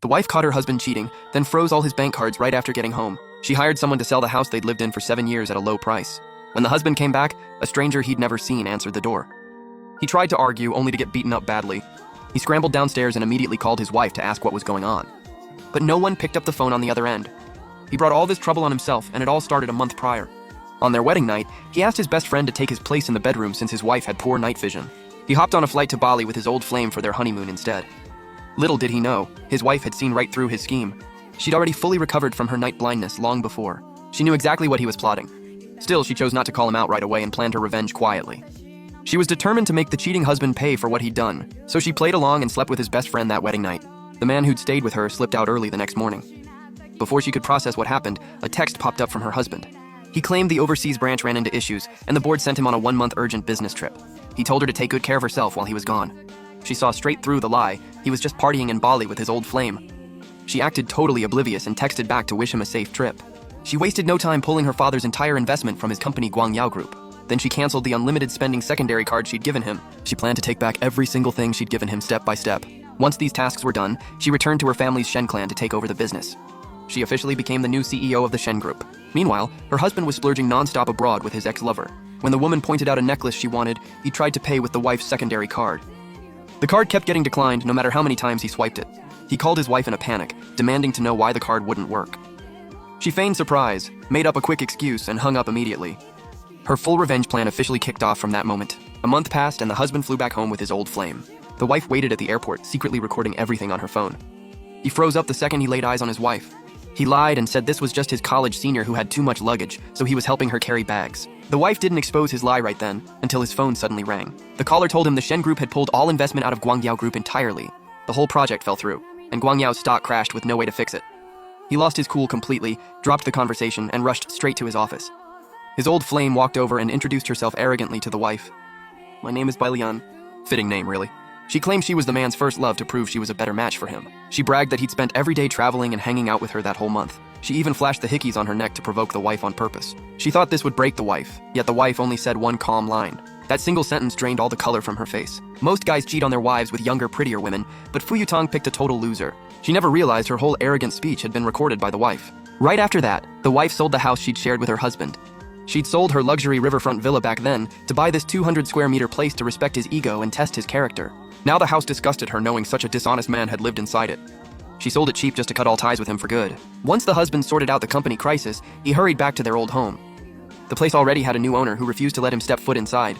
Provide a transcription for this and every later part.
The wife caught her husband cheating, then froze all his bank cards right after getting home. She hired someone to sell the house they'd lived in for 7 years at a low price. When the husband came back, a stranger he'd never seen answered the door. He tried to argue, only to get beaten up badly. He scrambled downstairs and immediately called his wife to ask what was going on. But no one picked up the phone on the other end. He brought all this trouble on himself, and it all started a month prior. On their wedding night, he asked his best friend to take his place in the bedroom since his wife had poor night vision. He hopped on a flight to Bali with his old flame for their honeymoon instead. Little did he know, his wife had seen right through his scheme. She'd already fully recovered from her night blindness long before. She knew exactly what he was plotting. Still, she chose not to call him out right away and planned her revenge quietly. She was determined to make the cheating husband pay for what he'd done, so she played along and slept with his best friend that wedding night. The man who'd stayed with her slipped out early the next morning. Before she could process what happened, a text popped up from her husband. He claimed the overseas branch ran into issues, and the board sent him on a 1-month urgent business trip. He told her to take good care of herself while he was gone. She saw straight through the lie. He was just partying in Bali with his old flame. She acted totally oblivious and texted back to wish him a safe trip. She wasted no time pulling her father's entire investment from his company Guangyao Group. Then she canceled the unlimited spending secondary card she'd given him. She planned to take back every single thing she'd given him step by step. Once these tasks were done, she returned to her family's Shen clan to take over the business. She officially became the new CEO of the Shen Group. Meanwhile, her husband was splurging non-stop abroad with his ex-lover. When the woman pointed out a necklace she wanted, he tried to pay with the wife's secondary card. The card kept getting declined no matter how many times he swiped it. He called his wife in a panic, demanding to know why the card wouldn't work. She feigned surprise, made up a quick excuse, and hung up immediately. Her full revenge plan officially kicked off from that moment. A month passed and the husband flew back home with his old flame. The wife waited at the airport, secretly recording everything on her phone. He froze up the second he laid eyes on his wife. He lied and said this was just his college senior who had too much luggage, so he was helping her carry bags. The wife didn't expose his lie right then, until his phone suddenly rang. The caller told him the Shen Group had pulled all investment out of Guangyao Group entirely. The whole project fell through, and Guangyao's stock crashed with no way to fix it. He lost his cool completely, dropped the conversation, and rushed straight to his office. His old flame walked over and introduced herself arrogantly to the wife. "My name is Bai Lian." Fitting name, really. She claimed she was the man's first love to prove she was a better match for him. She bragged that he'd spent every day traveling and hanging out with her that whole month. She even flashed the hickeys on her neck to provoke the wife on purpose. She thought this would break the wife, yet the wife only said one calm line. That single sentence drained all the color from her face. Most guys cheat on their wives with younger, prettier women, but Fu Yutong picked a total loser. She never realized her whole arrogant speech had been recorded by the wife. Right after that, the wife sold the house she'd shared with her husband. She'd sold her luxury riverfront villa back then to buy this 200 square meter place to respect his ego and test his character. Now the house disgusted her knowing such a dishonest man had lived inside it. She sold it cheap just to cut all ties with him for good. Once the husband sorted out the company crisis, he hurried back to their old home. The place already had a new owner who refused to let him step foot inside.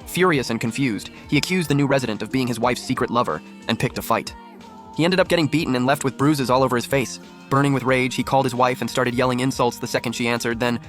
Furious and confused, he accused the new resident of being his wife's secret lover and picked a fight. He ended up getting beaten and left with bruises all over his face. Burning with rage, he called his wife and started yelling insults the second she answered, then